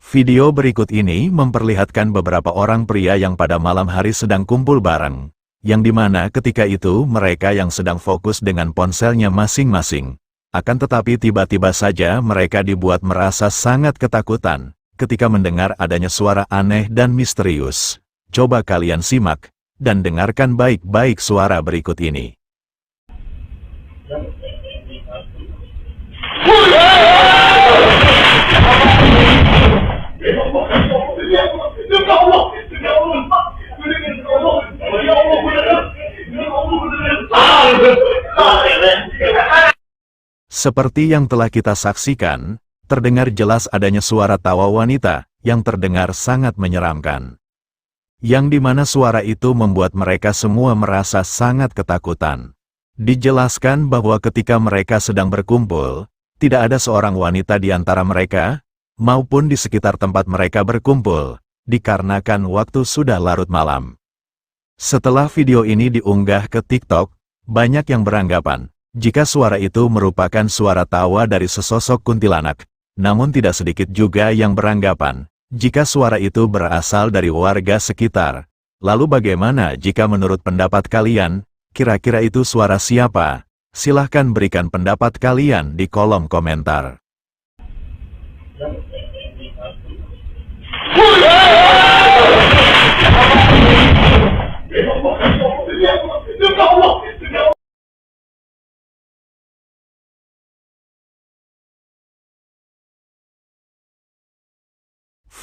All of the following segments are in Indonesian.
Video berikut ini memperlihatkan beberapa orang pria yang pada malam hari sedang kumpul bareng, yang dimana ketika itu mereka yang sedang fokus dengan ponselnya masing-masing. Akan tetapi tiba-tiba saja mereka dibuat merasa sangat ketakutan ketika mendengar adanya suara aneh dan misterius. Coba kalian simak dan dengarkan baik-baik suara berikut ini. Seperti yang telah kita saksikan, terdengar jelas adanya suara tawa wanita yang terdengar sangat menyeramkan. Yang dimana suara itu membuat mereka semua merasa sangat ketakutan. Dijelaskan bahwa ketika mereka sedang berkumpul, tidak ada seorang wanita di antara mereka, maupun di sekitar tempat mereka berkumpul, dikarenakan waktu sudah larut malam. Setelah video ini diunggah ke TikTok, banyak yang beranggapan jika suara itu merupakan suara tawa dari sesosok kuntilanak, namun tidak sedikit juga yang beranggapan jika suara itu berasal dari warga sekitar. Lalu bagaimana jika menurut pendapat kalian, kira-kira itu suara siapa? Silahkan berikan pendapat kalian di kolom komentar.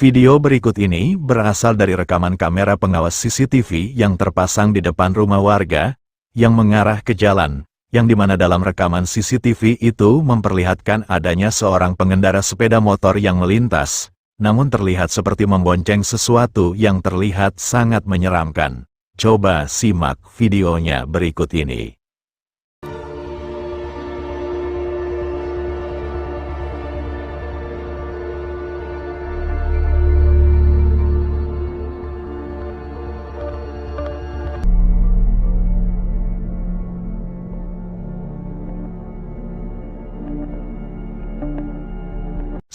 Video berikut ini berasal dari rekaman kamera pengawas CCTV yang terpasang di depan rumah warga, yang mengarah ke jalan, yang dimana dalam rekaman CCTV itu memperlihatkan adanya seorang pengendara sepeda motor yang melintas, namun terlihat seperti membonceng sesuatu yang terlihat sangat menyeramkan. Coba simak videonya berikut ini.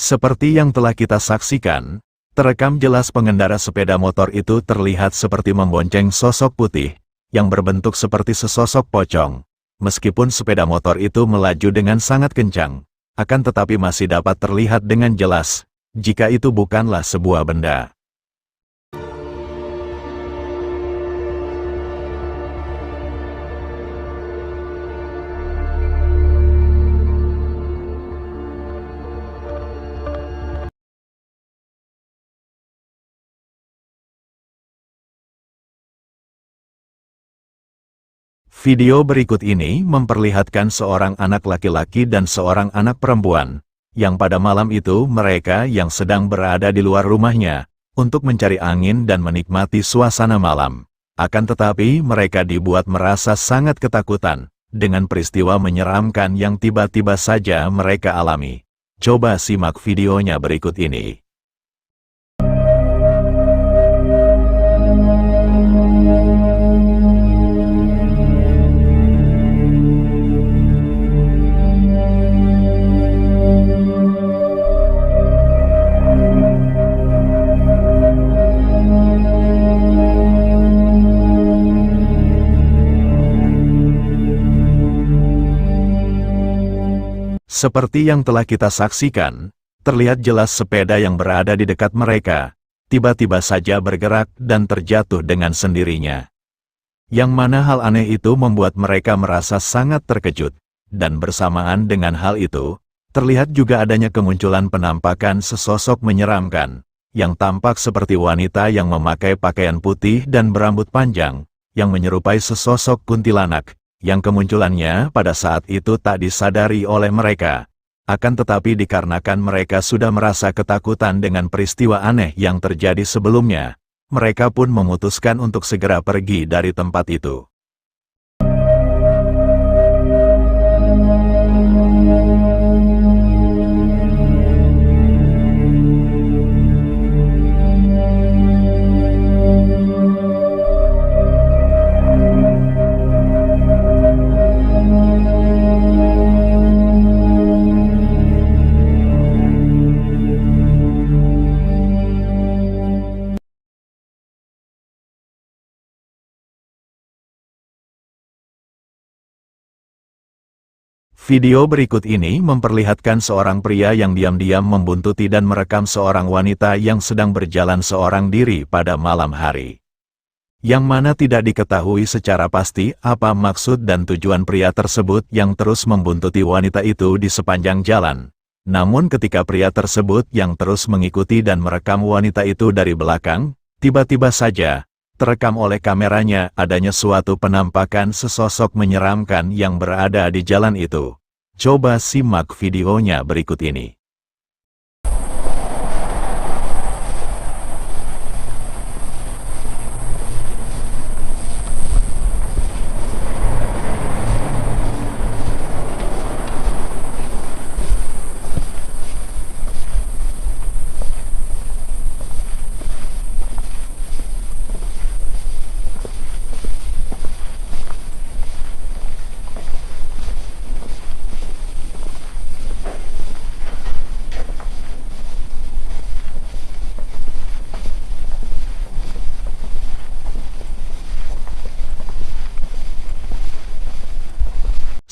Seperti yang telah kita saksikan, terekam jelas pengendara sepeda motor itu terlihat seperti membonceng sosok putih, yang berbentuk seperti sesosok pocong. Meskipun sepeda motor itu melaju dengan sangat kencang, akan tetapi masih dapat terlihat dengan jelas, jika itu bukanlah sebuah benda. Video berikut ini memperlihatkan seorang anak laki-laki dan seorang anak perempuan, yang pada malam itu mereka yang sedang berada di luar rumahnya, untuk mencari angin dan menikmati suasana malam. Akan tetapi mereka dibuat merasa sangat ketakutan, dengan peristiwa menyeramkan yang tiba-tiba saja mereka alami. Coba simak videonya berikut ini. Seperti yang telah kita saksikan, terlihat jelas sepeda yang berada di dekat mereka, tiba-tiba saja bergerak dan terjatuh dengan sendirinya. Yang mana hal aneh itu membuat mereka merasa sangat terkejut, dan bersamaan dengan hal itu, terlihat juga adanya kemunculan penampakan sesosok menyeramkan, yang tampak seperti wanita yang memakai pakaian putih dan berambut panjang, yang menyerupai sesosok kuntilanak, yang kemunculannya pada saat itu tak disadari oleh mereka. Akan tetapi dikarenakan mereka sudah merasa ketakutan dengan peristiwa aneh yang terjadi sebelumnya, mereka pun memutuskan untuk segera pergi dari tempat itu. Video berikut ini memperlihatkan seorang pria yang diam-diam membuntuti dan merekam seorang wanita yang sedang berjalan seorang diri pada malam hari. Yang mana tidak diketahui secara pasti apa maksud dan tujuan pria tersebut yang terus membuntuti wanita itu di sepanjang jalan. Namun ketika pria tersebut yang terus mengikuti dan merekam wanita itu dari belakang, tiba-tiba saja terekam oleh kameranya adanya suatu penampakan sesosok menyeramkan yang berada di jalan itu. Coba simak videonya berikut ini.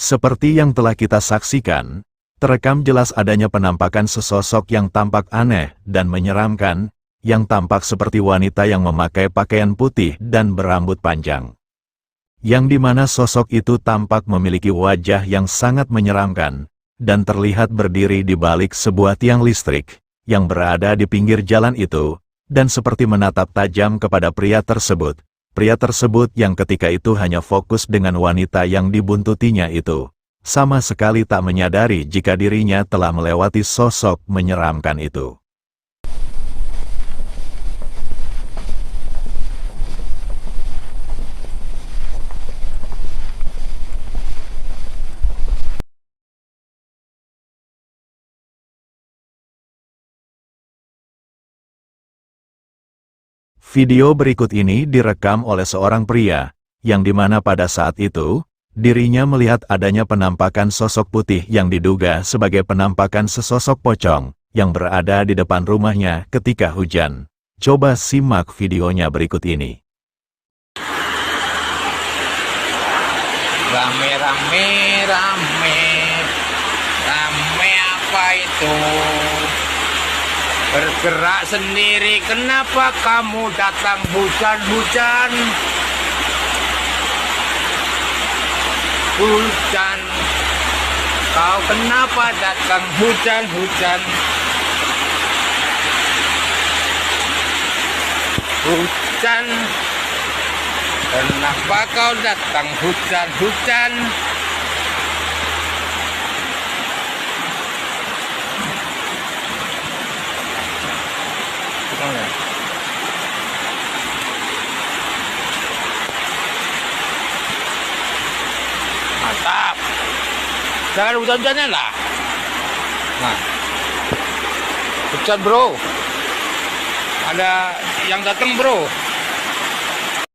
Seperti yang telah kita saksikan, terekam jelas adanya penampakan sesosok yang tampak aneh dan menyeramkan, yang tampak seperti wanita yang memakai pakaian putih dan berambut panjang. Yang dimana sosok itu tampak memiliki wajah yang sangat menyeramkan, dan terlihat berdiri di balik sebuah tiang listrik, yang berada di pinggir jalan itu, dan seperti menatap tajam kepada pria tersebut. Pria tersebut yang ketika itu hanya fokus dengan wanita yang dibuntutinya itu, sama sekali tak menyadari jika dirinya telah melewati sosok menyeramkan itu. Video berikut ini direkam oleh seorang pria, yang dimana pada saat itu, dirinya melihat adanya penampakan sosok putih yang diduga sebagai penampakan sesosok pocong, yang berada di depan rumahnya ketika hujan. Coba simak videonya berikut ini. Rame apa itu? Bergerak sendiri, kenapa kamu datang hujan-hujan? Hujan, kau kenapa datang hujan-hujan? Hujan, kenapa kau datang hujan-hujan? Mantap. Jangan hujan-hujannya lah. Nah, hujan bro. Ada yang datang bro.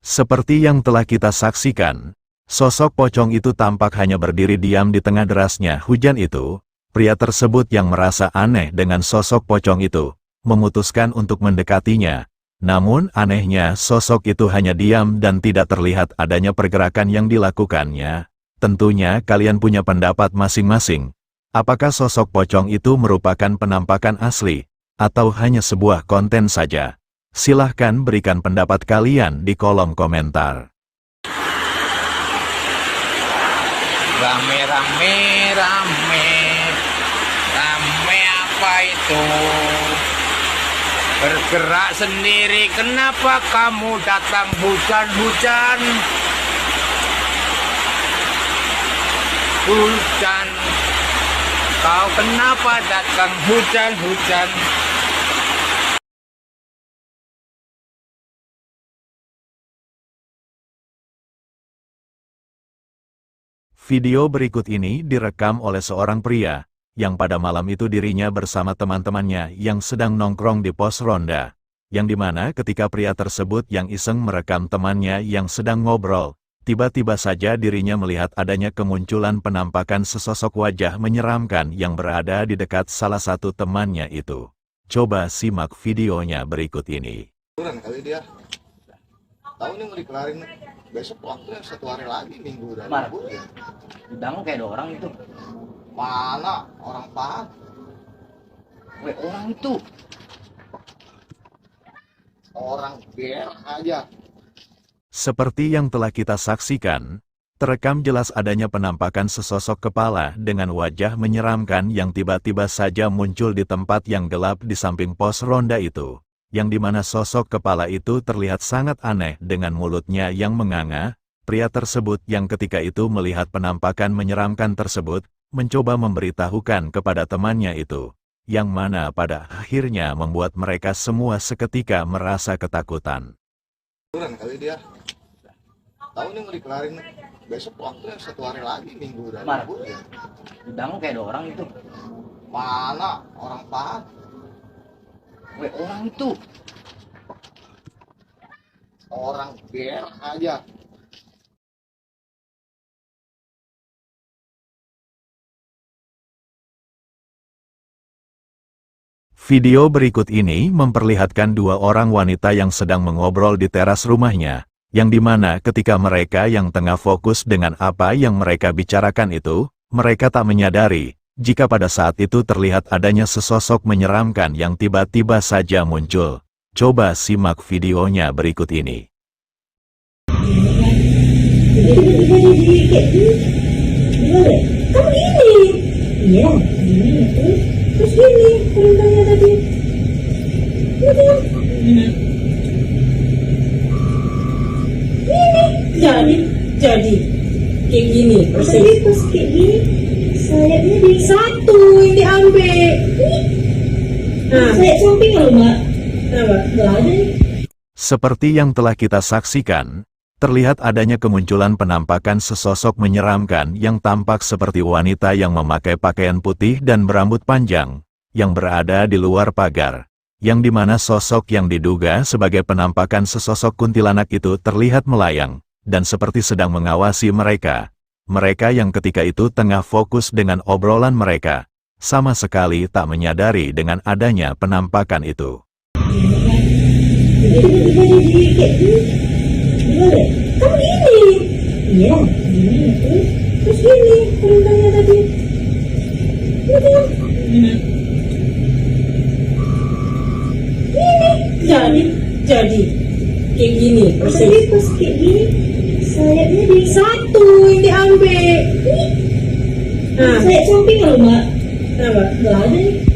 Seperti yang telah kita saksikan, sosok pocong itu tampak hanya berdiri diam di tengah derasnya hujan itu. Pria tersebut yang merasa aneh dengan sosok pocong itu, memutuskan untuk mendekatinya. Namun anehnya sosok itu hanya diam dan tidak terlihat adanya pergerakan yang dilakukannya. Tentunya kalian punya pendapat masing-masing. Apakah sosok pocong itu merupakan penampakan asli, atau hanya sebuah konten saja? Silahkan berikan pendapat kalian di kolom komentar. Rame apa itu? Bergerak sendiri, kenapa kamu datang hujan-hujan? Hujan, kau kenapa datang hujan-hujan? Video berikut ini direkam oleh seorang pria, yang pada malam itu dirinya bersama teman-temannya yang sedang nongkrong di pos ronda, yang dimana ketika pria tersebut yang iseng merekam temannya yang sedang ngobrol, tiba-tiba saja dirinya melihat adanya kemunculan penampakan sesosok wajah menyeramkan yang berada di dekat salah satu temannya itu. Coba simak videonya berikut ini. Kali dia tahu nih mau dikelarin besok waktunya 1 hari lagi minggu dan libur ya. Bidang kayak ada orang itu. Mana orang Pak? Orang itu. Orang ber aja. Seperti yang telah kita saksikan, terekam jelas adanya penampakan sesosok kepala dengan wajah menyeramkan yang tiba-tiba saja muncul di tempat yang gelap di samping pos ronda itu, yang dimana sosok kepala itu terlihat sangat aneh dengan mulutnya yang menganga. Pria tersebut yang ketika itu melihat penampakan menyeramkan tersebut, mencoba memberitahukan kepada temannya itu, yang mana pada akhirnya membuat mereka semua seketika merasa ketakutan. Bulan kali dia. Tahu nih mau dikelarin. Besok waktunya 1 hari lagi, minggu udah Mar. libur ya. Di dalam kayak ada orang itu. Mana orang Pak? Orang itu. Orang ber aja. Video berikut ini memperlihatkan 2 orang wanita yang sedang mengobrol di teras rumahnya, yang dimana ketika mereka yang tengah fokus dengan apa yang mereka bicarakan itu, mereka tak menyadari, jika pada saat itu terlihat adanya sesosok menyeramkan yang tiba-tiba saja muncul. Coba simak videonya berikut ini. Kan gini. Iya, gini terus gini perintahnya tadi. Ini. Jadi kayak gini. Tadi pas kayak gini sayapnya di satu yang diambil. Nah, sayap samping loh mbak. Kenapa? Nggak ada nih. Seperti yang telah kita saksikan, terlihat adanya kemunculan penampakan sesosok menyeramkan yang tampak seperti wanita yang memakai pakaian putih dan berambut panjang, yang berada di luar pagar, yang dimana sosok yang diduga sebagai penampakan sesosok kuntilanak itu terlihat melayang, dan seperti sedang mengawasi mereka. Mereka yang ketika itu tengah fokus dengan obrolan mereka, sama sekali tak menyadari dengan adanya penampakan itu. Kan gini. Iya, gini terus gini perintahnya tadi. Ini. Jadi kayak gini. Tadi pas kayak gini sayapnya di satu yang diambil. Nah, sayap samping loh mbak. Kenapa? Nggak ada nih.